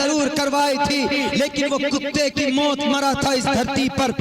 जरूर करवाई थी, लेकिन वो कुत्ते की मौत मरा था इस धरती पर।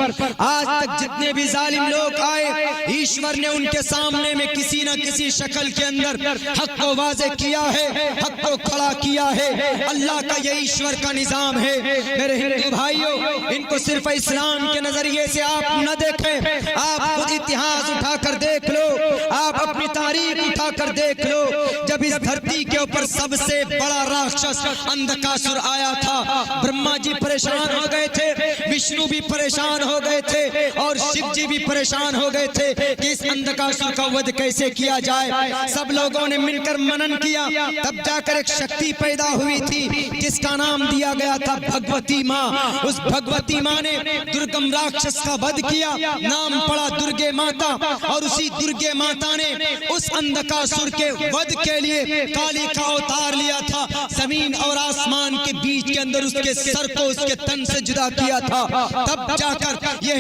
आज तक जितने भी जालिम लोग आए, ईश्वर ने उनके सामने में किसी न किसी शक्ल के अंदर हक को वाज़े किया है, हक को खड़ा किया है। अल्लाह का ये ईश्वर का निजाम है। मेरे हिंदू भाइयों, इनको सिर्फ इस्लाम के नजरिए से आप न देखें, आप खुद इतिहास उठाकर देख लो, आप अपनी तारीख उठाकर देख लो। जब इस धरती के ऊपर सबसे बड़ा राक्षस अंधकासुर आया था, ब्रह्मा जी परेशान हो गए थे, विष्णु भी परेशान हो गए थे और शिव जी भी परेशान हो गए थे कि इस अंधकासुर का वध कैसे किया जाए। सब लोगों ने मिलकर मनन किया, तब जाकर एक शक्ति पैदा हुई थी जिसका नाम दिया गया था भगवती माँ। उस भगवती माँ ने दुर्गम राक्षस का वध किया, नाम पड़ा दुर्गे माता। और उसी दुर्गे माता ने उस अंधकासुर के वध के लिए काली का अवतार लिया था, जमीन और आसमान के बीच के अंदर उसके सर को उसके तन से जुदा किया था। तब जाकर ये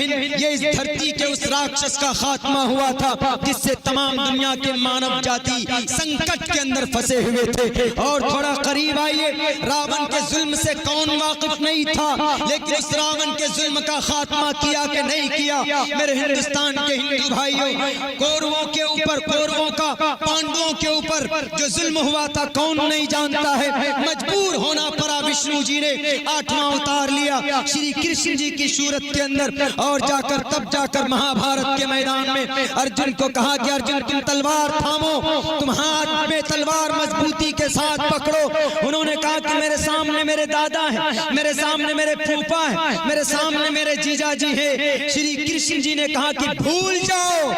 इस धरती के उस राक्षस का खात्मा हुआ था जिससे तमाम दुनिया के मानव जाति संकट के अंदर फंसे हुए थे। और थोड़ा करीब आइए, रावण के जुल्म से कौन वाकिफ नहीं था, लेकिन उस रावण के जुल्म का खात्मा किया कि नहीं किया। मेरे हिंदुस्तान के हिंदू भाइयों, कौरवों के ऊपर, कौरवों का पांडवों के ऊपर जो जुल्म हुआ था कौन नहीं जानता है। मजबूर होना पड़ा, विष्णु जी ने 8वां अवतार लिया श्री कृष्ण जी की सूरत के अंदर, और जाकर तब जाकर महाभारत के मैदान में अर्जुन को कहा कि अर्जुन तुम तलवार थामो, तुम हाथ में तलवार मजबूती के साथ पकड़ो। उन्होंने कहा कि मेरे सामने मेरे दादा है, मेरे सामने मेरे फूफा है, मेरे सामने मेरे जीजा जी है। श्री कृष्ण जी ने कहा कि भूल जाओ,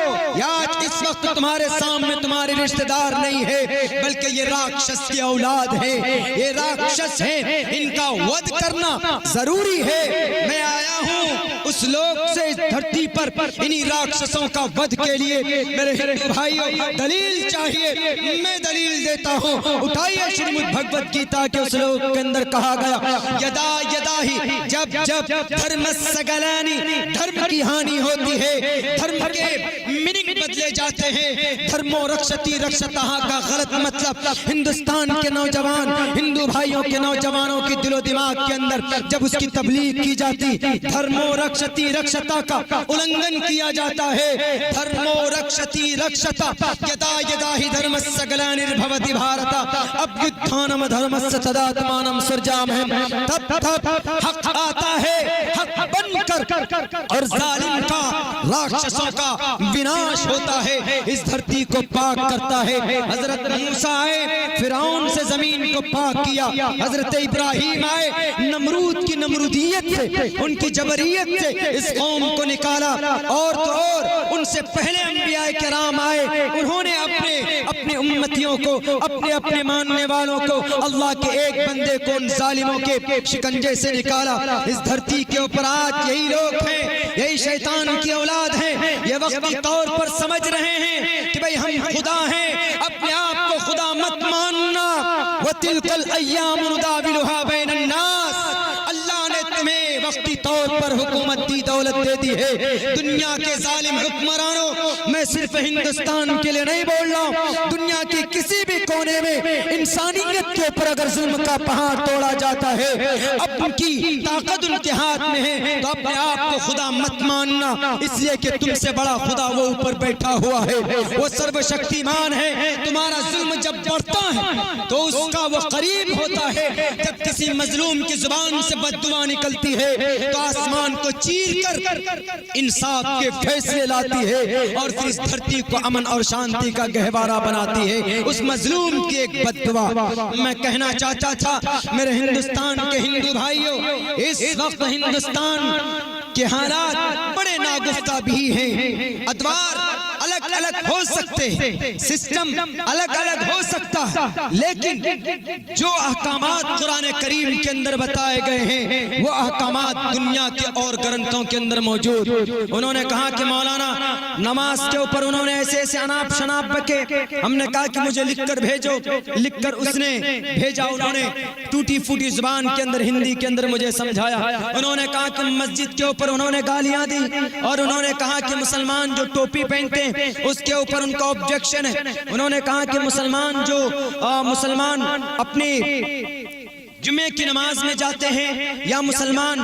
आज इस वक्त तुम्हारे सामने तुम्हारे रिश्तेदार नहीं है, बल्कि ये राक्षस की औलाद है, ये राक्षस है, इनका वध करना जरूरी है। मैं आया हूँ उस लोक से इस धरती पर इन्हीं राक्षसों का वध के लिए। मेरे हिंदू भाइयों, दलील चाहिए, मैं दलील देता हूँ। उठाइए श्रीमद् भगवत गीता के उस लोक के अंदर कहा गया, यदा यदा ही, जब जब धर्म सगलानी, धर्म की हानि होती है, धर्म के मीनिंग बदले जाते हैं। धर्मो रक्षति रक्षता का गलत मतलब हिंदुस्तान के नौजवान, हिंदू भाइयों के नौजवानों की दिलो दिमाग के अंदर जब उसकी तबलीग की जाती, धर्मो रक्षति रक्षता का उल्लंघन किया जाता है। धर्मो रक्षति रक्षता, यदा यदा ही धर्मस्य ग्लानिर्भवति भारत अभ्युत्थानम धर्मस्य तदात्मानं सृजामहे। तब तब हक आता है, हक बनकर, और जालिम का, राक्षसों का विनाश होता है, इस धरती को पाक करता है। हजरत मूसा आए, फिरौन से जमीन को पाक किया। हजरत इब्राहिम आए, नमरूद की नमरूदियत से, उनकी जबरियत से इस कौम को निकाला। और तो और उनसे पहले अंबिया किराम आए, उन्होंने अपने उम्मतियों को, अपने अपने मानने वालों को, अल्लाह के एक बंदे को उन जालिमों के शिकंजे से निकाला। इस धरती के ऊपर आज यही लोग हैं, यही शैतान की औलाद हैं, ये वक्ती तौर पर समझ रहे हैं कि भाई हम खुदा हैं। अपने आप को खुदा मत मानना। वतिलकल अय्याम नुदाविलुहा बैनन नास, अल्लाह ने तुम्हें वक्ती तौर पर हुकूमत दी, दौलत दे दी है। दुनिया के जालिम हुक्मरानों, मैं सिर्फ हिंदुस्तान के लिए नहीं बोल रहा हूँ, दुनिया के किसी भी कोने में इंसानियत के ऊपर अगर जुल्म का पहाड़ तोड़ा जाता है, अब उनकी ताकत उनके हाथ में है, तो अपने आप को खुदा मत मानना, इसलिए कि तुमसे बड़ा खुदा वो ऊपर बैठा हुआ है, वो सर्वशक्तिमान है। तुम्हारा जुल्म जब बढ़ता है तो उसका वो करीब होता है। जब किसी मजलूम की जुबान से बद्दुआ निकलती है तो आसमान को चीर कर इंसाफ के फैसले लाती है और फिर इस धरती को अमन और शांति का गहवारा बनाती है। उस मजलूम की एक बद्दुआ मैं कहना चाहता था। मेरे हिंदुस्तान के हिंदू भाइयों, इस वक्त हिंदुस्तान के हालात बड़े नागुफ्ता भी हैं। अदवार अलग अलग हो सकते हैं, सिस्टम अलग अलग हो सकता है, लेकिन जो अहकामात कुरान करीम के अंदर बताए गए हैं वो अहकामात दुनिया के और ग्रंथों के अंदर मौजूद। उन्होंने कहा कि मौलाना नमाज के ऊपर उन्होंने ऐसे ऐसे अनाप शनाप बके, हमने कहा कि मुझे लिखकर भेजो, लिखकर उसने भेजा। उन्होंने टूटी फूटी जुबान के अंदर हिंदी के अंदर मुझे समझाया। उन्होंने कहा कि मस्जिद के ऊपर उन्होंने गालियां दी और उन्होंने कहा कि मुसलमान जो टोपी पहनते हैं उसके ऊपर उनका ऑब्जेक्शन है। उन्होंने कहा कि मुसलमान जो मुसलमान अपनी जुमे की नमाज में जाते हैं, या मुसलमान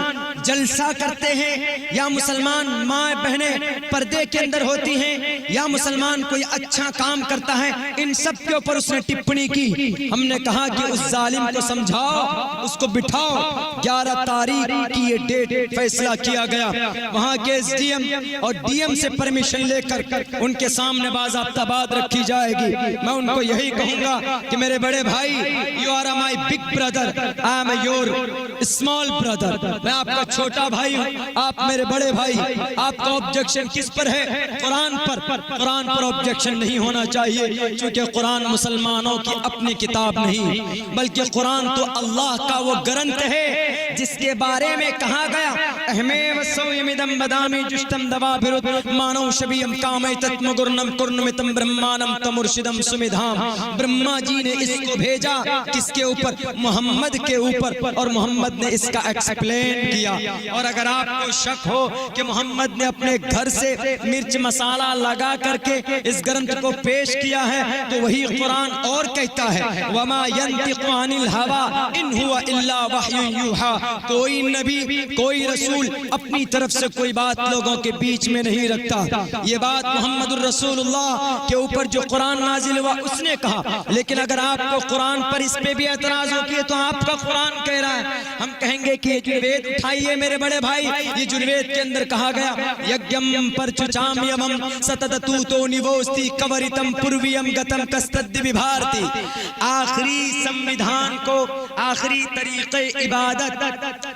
जलसा करते हैं, या मुसलमान माँ बहनें पर्दे के अंदर होती हैं, या मुसलमान कोई अच्छा काम करता है, इन सब के ऊपर उसने टिप्पणी की। हमने कहा कि उस जालिम को समझाओ, उसको बिठाओ। 11 तारीख की ये डेट फैसला किया गया। वहाँ के SDM और DM से परमिशन लेकर उनके सामने बाज़ाब्ता बात रखी जाएगी। मैं उनको यही कहूँगा कि मेरे बड़े भाई, you are my big brother, I am your small brother. मैं आपका छोटा भाई हूँ, आप मेरे बड़े भाई। आपका ऑब्जेक्शन किस पर है? कुरान पर। कुरान पर ऑब्जेक्शन नहीं होना चाहिए, क्योंकि कुरान मुसलमानों की अपनी किताब नहीं, बल्कि कुरान तो अल्लाह का वो ग्रंथ है जिसके बारे में कहा गया, अहमेव सौयमिदम बदामी जुष्टम दवा बिरुद मानव शबीयम कामय तत्मगुर्नम कुर्नमितम ब्रह्मानम तमुर्शिदम सुमिधाम। ब्रह्मा जी ने इसको भेजा किसके ऊपर? मोहम्मद के ऊपर, और मोहम्मद ने इसका एक्सप्लेन किया। और अगर आपको शक हो कि मोहम्मद ने अपने घर से मिर्च मसाला लगा करके इस ग्रंथ को पेश किया है, तो वही कुरान और कहता है, वमा यंतिकु अनिल हवा इन हुवा इल्ला वह्युन यूहा। कोई नबी, कोई रसूल अपनी तरफ से कोई बात लोगों के बीच में नहीं रखता। ये बात मोहम्मदुर रसूलुल्लाह के ऊपर जो कुरान नाजिल हुआ उसने कहा। लेकिन अगर आपको कुरान पर इस पे भी एतराज हो कि तो आपका कुरान कह रहा है, हम कहेंगे कि ये जुर्वेद उठाइए मेरे बड़े भाई। ये जुर्वेद के अंदर कहा गया, यज्ञम परचुचाम यमम सतततु तो निवोस्ति कवरितम पूर्वियम गतम कस्तद्दि विभारती। आखिरी संविधान को, आखिरी तरीके इबादत,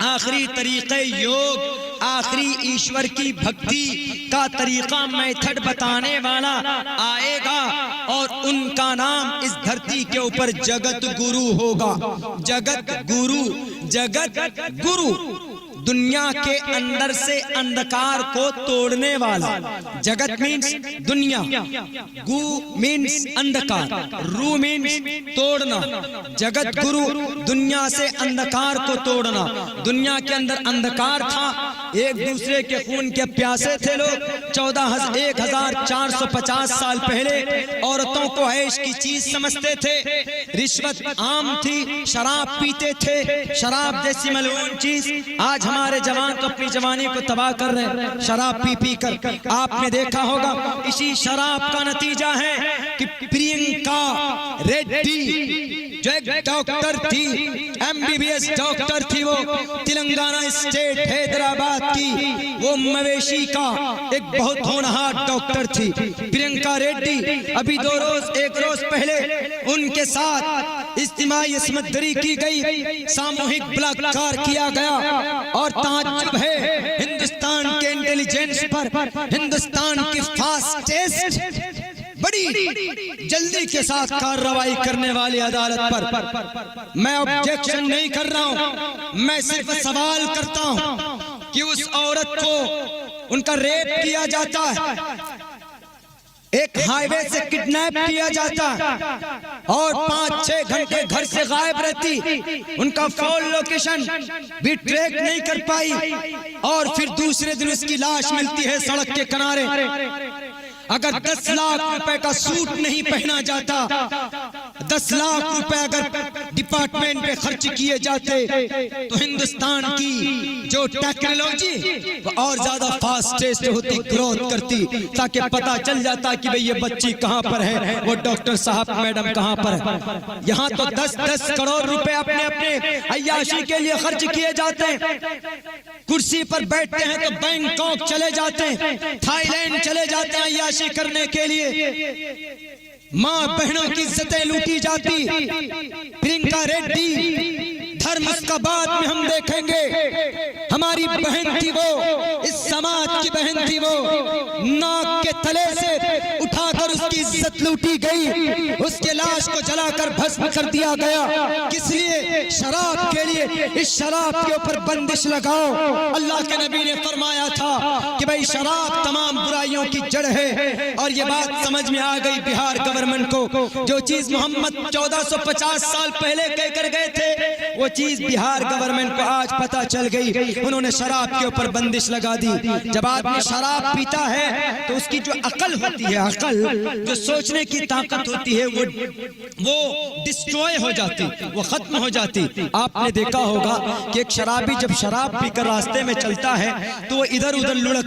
आखिरी तरीके योग, आखिरी ईश्वर की भक्ति का तरीका, मेथड बताने वाला आएगा, और उनका नाम इस धरती के ऊपर जगत गुरु होगा। जगत गुरु, जगत गुरु, दुनिया के अंदर से अंधकार को तोड़ने वाला। जगत मीन्स दुनिया, गु मीन्स अंधकार, रू मीन्स तोड़ना। जगत गुरु दुनिया से अंधकार को तोड़ना। दुनिया के अंदर अंधकार था, एक दूसरे के खून के प्यासे थे लोग। 1450 साल पहले औरतों को ऐश की चीज समझते थे, रिश्वत आम थी, शराब पीते थे, शराब जैसी मलून चीज। आज हमारे जवान तो अपनी जवानी को तबाह कर रहे हैं शराब पी पी कर। आपने देखा होगा इसी शराब का नतीजा है कि प्रियंका रेड्डी जो एक डॉक्टर थी, MBBS डॉक्टर थी, वो तेलंगाना स्टेट हैदराबाद की, वो मवेशी का एक बहुत होनहार डॉक्टर थी प्रियंका रेड्डी। अभी एक रोज पहले उनके साथ इज्तिमाई इस्मत-दरी की गई, सामूहिक बलात्कार किया गया। और ताज्जुब है हिंदुस्तान के इंटेलिजेंस पर, हिंदुस्तान की फास्टेस्ट बड़ी जल्दी के साथ कार्रवाई करने वाली अदालत पर। मैं ऑब्जेक्शन नहीं कर रहा हूं, मैं सिर्फ सवाल करता हूं कि उस औरत को उनका रेप किया जाता है, एक हाईवे से किडनैप किया जाता और 5-6 घंटे घर से गायब रहती, उनका फोन लोकेशन भी ट्रैक नहीं कर पाई, और फिर दूसरे दिन उसकी लाश मिलती है सड़क के किनारे। अगर 10 लाख रुपए का सूट नहीं पहना जाता, 10 लाख रुपए अगर डिपार्टमेंट पे खर्च किए जाते, तो हिंदुस्तान की जो टेक्नोलॉजी वो और ज्यादा फास्टेस्ट होती, ग्रोथ करती, ताकि पता चल जाता कि भाई ये बच्ची कहाँ पर है, वो डॉक्टर साहब मैडम कहाँ पर है। यहाँ तो 10-10 करोड़ रुपए अपने अपने अय्याशी के लिए खर्च किए जाते हैं। कुर्सी पर बैठते हैं तो बैंकॉक चले जाते हैं, थाईलैंड चले जाते हैं अय्याशी करने के लिए। मां बहनों की इज्जतें लूटी जाती। प्रियंका रेड्डी धर्म उसका बाद में हम देखेंगे, हमारी बहन थी वो, इस समाज की बहन थी वो। नाक के तले से उठाकर उसकी इज्जत लूटी गई, उसके लाश को जलाकर भस्म कर दिया गया। किस लिए? शराब के लिए। इस शराब के ऊपर बंदिश लगाओ। अल्लाह के नबी ने फरमाया था कि भाई शराब तमाम बुराइयों की जड़ है। और ये बात समझ में आ गई बिहार गवर्नमेंट को। जो चीज मोहम्मद 1450 साल पहले कहकर गए थे, वो चीज बिहार गवर्नमेंट को आज पता चल गई। उन्होंने शराब के ऊपर बंदिश लगा दी। जब आदमी शराब पीता है तो उसकी जो अकल होती है, अकल जो सोचने की ताकत होती है वो डिस्ट्रॉय हो जाती, वो खत्म हो जाती। आपने देखा होगा कि एक शराबी जब शराब पीकर रास्ते में चलता है तो वो इधर उधर लुढ़क